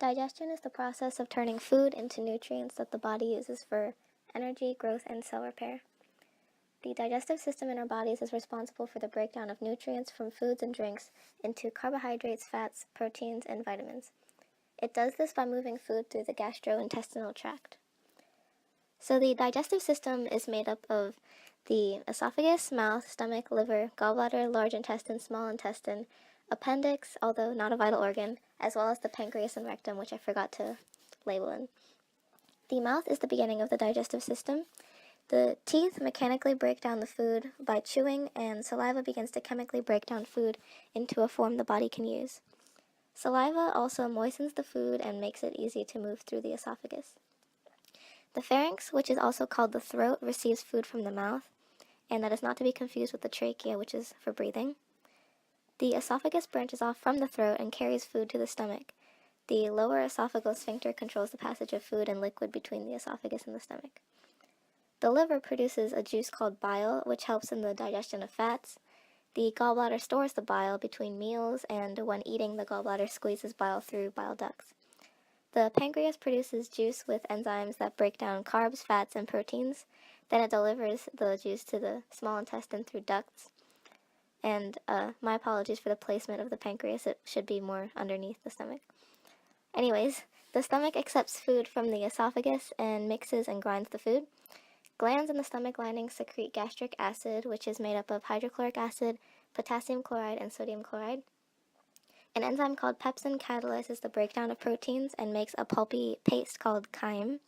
Digestion is the process of turning food into nutrients that the body uses for energy, growth, and cell repair. The digestive system in our bodies is responsible for the breakdown of nutrients from foods and drinks into carbohydrates, fats, proteins, and vitamins. It does this by moving food through the gastrointestinal tract. So the digestive system is made up of the esophagus, mouth, stomach, liver, gallbladder, large intestine, small intestine, appendix, although not a vital organ, as well as the pancreas and rectum, which I forgot to label in. The mouth is the beginning of the digestive system. The teeth mechanically break down the food by chewing, and saliva begins to chemically break down food into a form the body can use. Saliva also moistens the food and makes it easy to move through the esophagus. The pharynx, which is also called the throat, receives food from the mouth, and that is not to be confused with the trachea, which is for breathing. The esophagus branches off from the throat and carries food to the stomach. The lower esophageal sphincter controls the passage of food and liquid between the esophagus and the stomach. The liver produces a juice called bile, which helps in the digestion of fats. The gallbladder stores the bile between meals, and when eating, the gallbladder squeezes bile through bile ducts. The pancreas produces juice with enzymes that break down carbs, fats, and proteins. Then it delivers the juice to the small intestine through ducts. And my apologies for the placement of the pancreas. It should be more underneath the stomach. Anyways, the stomach accepts food from the esophagus and mixes and grinds the food. Glands in the stomach lining secrete gastric acid, which is made up of hydrochloric acid, potassium chloride, and sodium chloride. An enzyme called pepsin catalyzes the breakdown of proteins and makes a pulpy paste called chyme.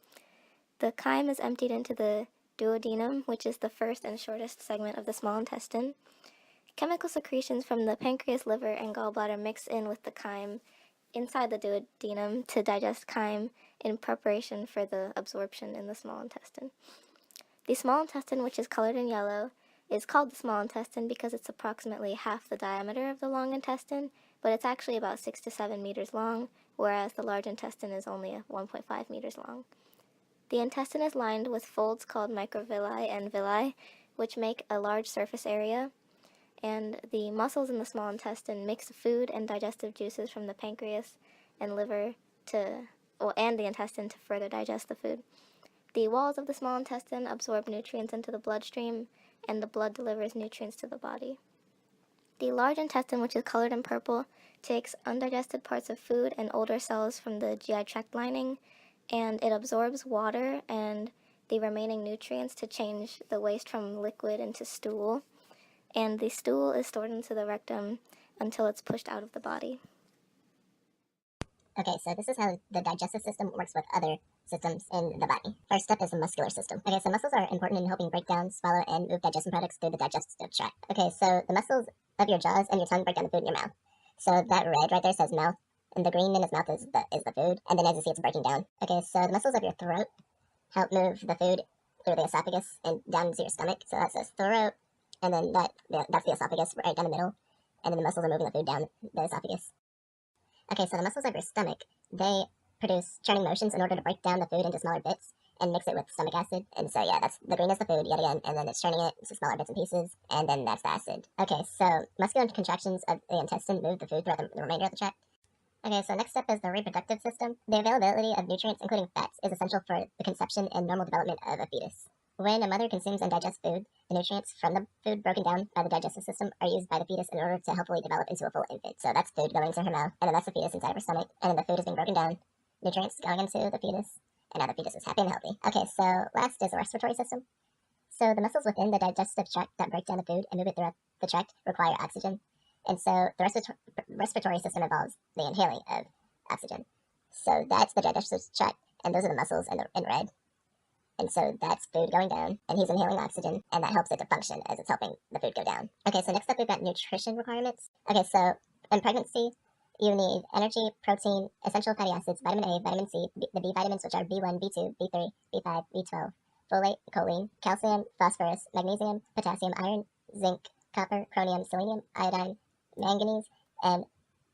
The chyme is emptied into the duodenum, which is the first and shortest segment of the small intestine. Chemical secretions from the pancreas, liver, and gallbladder mix in with the chyme inside the duodenum to digest chyme in preparation for the absorption in the small intestine. The small intestine, which is colored in yellow, is called the small intestine because it's approximately half the diameter of the long intestine, but it's actually about 6 to 7 meters long, whereas the large intestine is only 1.5 meters long. The intestine is lined with folds called microvilli and villi, which make a large surface area, and the muscles in the small intestine mix food and digestive juices from the pancreas and liver and the intestine to further digest the food. The walls of the small intestine absorb nutrients into the bloodstream, and the blood delivers nutrients to the body. The large intestine, which is colored in purple, takes undigested parts of food and older cells from the GI tract lining, and it absorbs water and the remaining nutrients to change the waste from liquid into stool, and the stool is stored into the rectum until it's pushed out of the body. Okay, so this is how the digestive system works with other systems in the body. First step is the muscular system. Okay, so muscles are important in helping break down, swallow, and move digestion products through the digestive tract. Okay, so the muscles of your jaws and your tongue break down the food in your mouth. So that red right there says mouth, and the green in his mouth is the food, and then as you see, it's breaking down. Okay, so the muscles of your throat help move the food through the esophagus and down to your stomach. So that says throat, and then that's the esophagus right down the middle, and then the muscles are moving the food down the esophagus. Okay, so the muscles of your stomach, they produce churning motions in order to break down the food into smaller bits and mix it with stomach acid. And so yeah, that's the green is the food yet again, and then it's churning it into smaller bits and pieces, and then that's the acid. Okay, so muscular contractions of the intestine move the food throughout the remainder of the tract. Okay, so next step is the reproductive system. The availability of nutrients, including fats, is essential for the conception and normal development of a fetus. When a mother consumes and digests food, the nutrients from the food broken down by the digestive system are used by the fetus in order to helpfully develop into a full infant. So that's food going into her mouth, and then that's the fetus inside of her stomach, and then the food is being broken down, nutrients going into the fetus, and now the fetus is happy and healthy. Okay, so last is the respiratory system. So the muscles within the digestive tract that break down the food and move it throughout the tract require oxygen. And so the respiratory system involves the inhaling of oxygen. So that's the digestive tract, and those are the muscles in red. And so that's food going down, and he's inhaling oxygen, and that helps it to function as it's helping the food go down. Okay, so next up we've got nutrition requirements. Okay, so in pregnancy, you need energy, protein, essential fatty acids, vitamin A, vitamin C, the B vitamins, which are B1, B2, B3, B5, B12, folate, choline, calcium, phosphorus, magnesium, potassium, iron, zinc, copper, chromium, selenium, iodine, manganese, and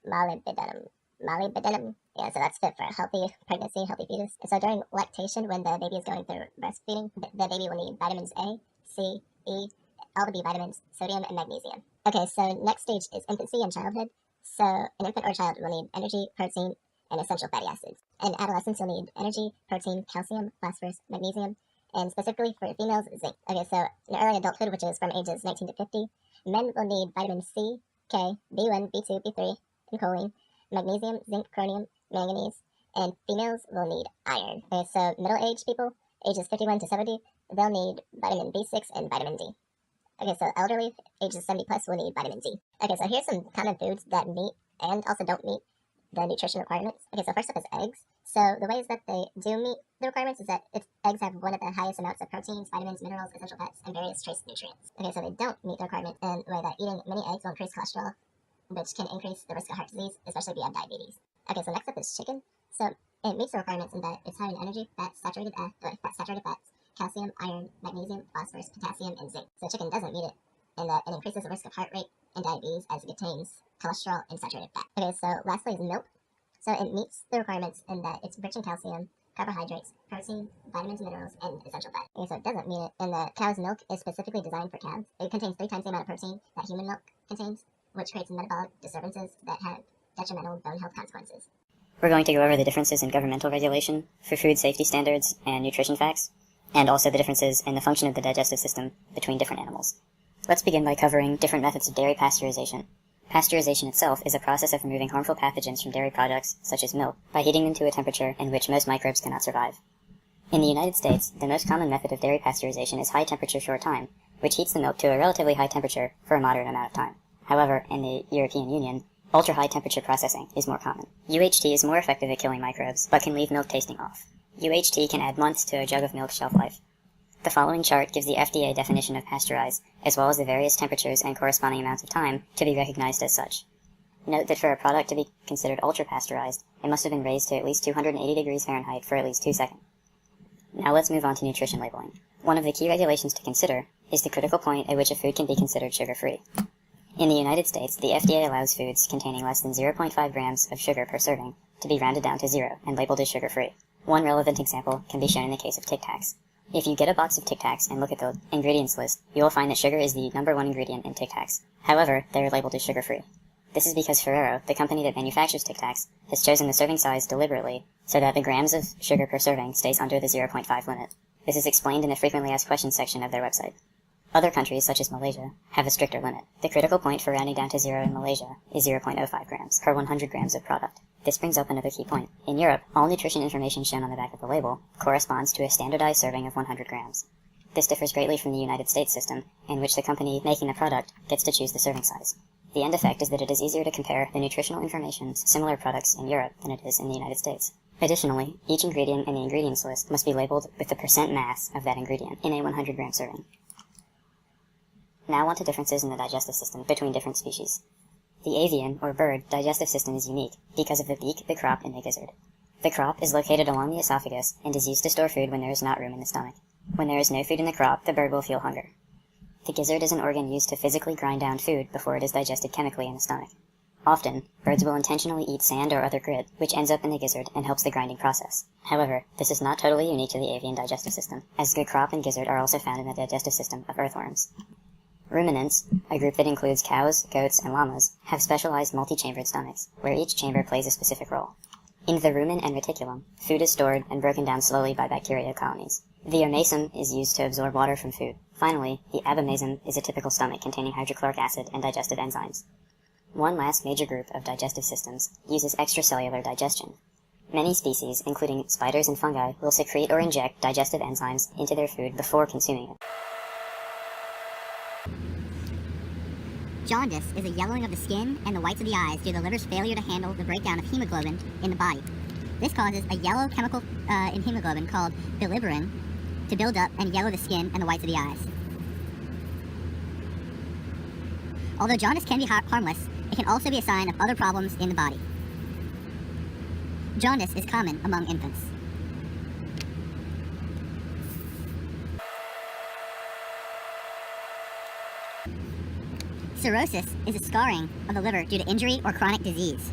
molybdenum. Yeah, so that's fit for a healthy pregnancy, healthy fetus. And so during lactation, when the baby is going through breastfeeding, the baby will need vitamins A, C, E, all the B vitamins, sodium, and magnesium. Okay, so next stage is infancy and childhood. So an infant or child will need energy, protein, and essential fatty acids. In adolescence, you'll need energy, protein, calcium, phosphorus, magnesium, and specifically for females, zinc. Okay, so in early adulthood, which is from ages 19 to 50, men will need vitamin C, K, B1, B2, B3, and choline, magnesium, zinc, chromium, manganese, and females will need iron. Okay, so middle-aged people, ages 51 to 70, they'll need vitamin B6 and vitamin D. Okay, so elderly, ages 70 plus, will need vitamin D. Okay, so here's some common foods that meet and also don't meet the nutrition requirements. Okay, so first up is eggs. So the ways that they do meet the requirements is that eggs have one of the highest amounts of proteins, vitamins, minerals, essential fats, and various trace nutrients. Okay, so they don't meet the requirement in the way that eating many eggs will increase cholesterol, which can increase the risk of heart disease, especially if you have diabetes. Okay, so next up is chicken. So it meets the requirements in that it's high in energy, saturated fats, calcium, iron, magnesium, phosphorus, potassium, and zinc. So chicken doesn't meet it in that it increases the risk of heart rate and diabetes as it contains cholesterol and saturated fat. Okay, so lastly is milk. So it meets the requirements in that it's rich in calcium, carbohydrates, protein, vitamins, minerals, and essential fat. Okay, so it doesn't meet it in that cow's milk is specifically designed for calves. It contains 3 times the amount of protein that human milk contains, which creates metabolic disturbances that have detrimental bone health consequences. We're going to go over the differences in governmental regulation for food safety standards and nutrition facts, and also the differences in the function of the digestive system between different animals. Let's begin by covering different methods of dairy pasteurization. Pasteurization itself is a process of removing harmful pathogens from dairy products, such as milk, by heating them to a temperature in which most microbes cannot survive. In the United States, the most common method of dairy pasteurization is high-temperature short time, which heats the milk to a relatively high temperature for a moderate amount of time. However, in the European Union, ultra-high temperature processing is more common. UHT is more effective at killing microbes, but can leave milk tasting off. UHT can add months to a jug of milk shelf life. The following chart gives the FDA definition of pasteurize, as well as the various temperatures and corresponding amounts of time to be recognized as such. Note that for a product to be considered ultra-pasteurized, it must have been raised to at least 280 degrees Fahrenheit for at least 2 seconds. Now let's move on to nutrition labeling. One of the key regulations to consider is the critical point at which a food can be considered sugar-free. In the United States, the FDA allows foods containing less than 0.5 grams of sugar per serving to be rounded down to 0 and labeled as sugar-free. One relevant example can be shown in the case of Tic Tacs. If you get a box of Tic Tacs and look at the ingredients list, you will find that sugar is the number 1 ingredient in Tic Tacs. However, they are labeled as sugar-free. This is because Ferrero, the company that manufactures Tic Tacs, has chosen the serving size deliberately so that the grams of sugar per serving stays under the 0.5 limit. This is explained in the frequently asked questions section of their website. Other countries, such as Malaysia, have a stricter limit. The critical point for rounding down to 0 in Malaysia is 0.05 grams per 100 grams of product. This brings up another key point. In Europe, all nutrition information shown on the back of the label corresponds to a standardized serving of 100 grams. This differs greatly from the United States system, in which the company making the product gets to choose the serving size. The end effect is that it is easier to compare the nutritional information to similar products in Europe than it is in the United States. Additionally, each ingredient in the ingredients list must be labeled with the percent mass of that ingredient in a 100 gram serving. Now on to differences in the digestive system between different species. The avian, or bird, digestive system is unique because of the beak, the crop, and the gizzard. The crop is located along the esophagus and is used to store food when there is not room in the stomach. When there is no food in the crop, the bird will feel hunger. The gizzard is an organ used to physically grind down food before it is digested chemically in the stomach. Often, birds will intentionally eat sand or other grit, which ends up in the gizzard and helps the grinding process. However, this is not totally unique to the avian digestive system, as the crop and gizzard are also found in the digestive system of earthworms. Ruminants, a group that includes cows, goats, and llamas, have specialized multi-chambered stomachs, where each chamber plays a specific role. In the rumen and reticulum, food is stored and broken down slowly by bacteria colonies. The omasum is used to absorb water from food. Finally, the abomasum is a typical stomach containing hydrochloric acid and digestive enzymes. One last major group of digestive systems uses extracellular digestion. Many species, including spiders and fungi, will secrete or inject digestive enzymes into their food before consuming it. Jaundice is a yellowing of the skin and the whites of the eyes due to the liver's failure to handle the breakdown of hemoglobin in the body. This causes a yellow chemical in hemoglobin called bilirubin to build up and yellow the skin and the whites of the eyes. Although jaundice can be harmless, it can also be a sign of other problems in the body. Jaundice is common among infants. Cirrhosis is a scarring of the liver due to injury or chronic disease.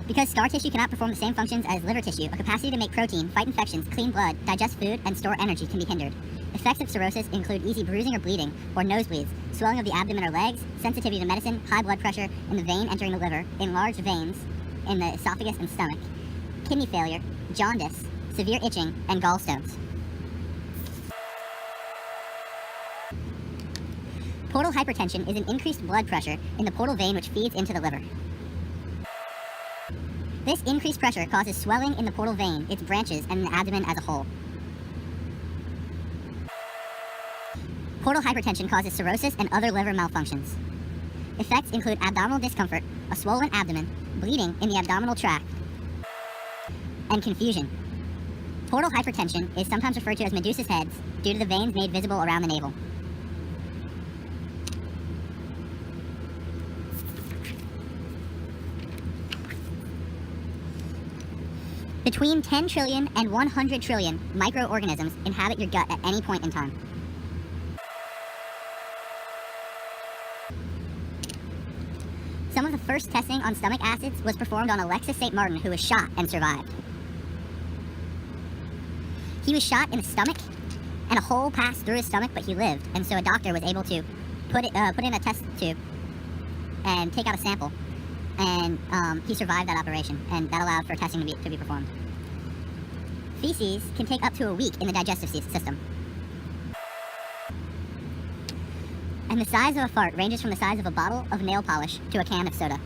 Because scar tissue cannot perform the same functions as liver tissue, a capacity to make protein, fight infections, clean blood, digest food, and store energy can be hindered. Effects of cirrhosis include easy bruising or bleeding, or nosebleeds, swelling of the abdomen or legs, sensitivity to medicine, high blood pressure in the vein entering the liver, enlarged veins in the esophagus and stomach, kidney failure, jaundice, severe itching, and gallstones. Portal hypertension is an increased blood pressure in the portal vein which feeds into the liver. This increased pressure causes swelling in the portal vein, its branches, and the abdomen as a whole. Portal hypertension causes cirrhosis and other liver malfunctions. Effects include abdominal discomfort, a swollen abdomen, bleeding in the abdominal tract, and confusion. Portal hypertension is sometimes referred to as Medusa's heads due to the veins made visible around the navel. Between 10 trillion and 100 trillion microorganisms inhabit your gut at any point in time. Some of the first testing on stomach acids was performed on Alexis St. Martin, who was shot and survived. He was shot in the stomach, and a hole passed through his stomach, but he lived, and so a doctor was able to put in a test tube and take out a sample, and he survived that operation, and that allowed for testing to be performed. Feces can take up to a week in the digestive system. And the size of a fart ranges from the size of a bottle of nail polish to a can of soda.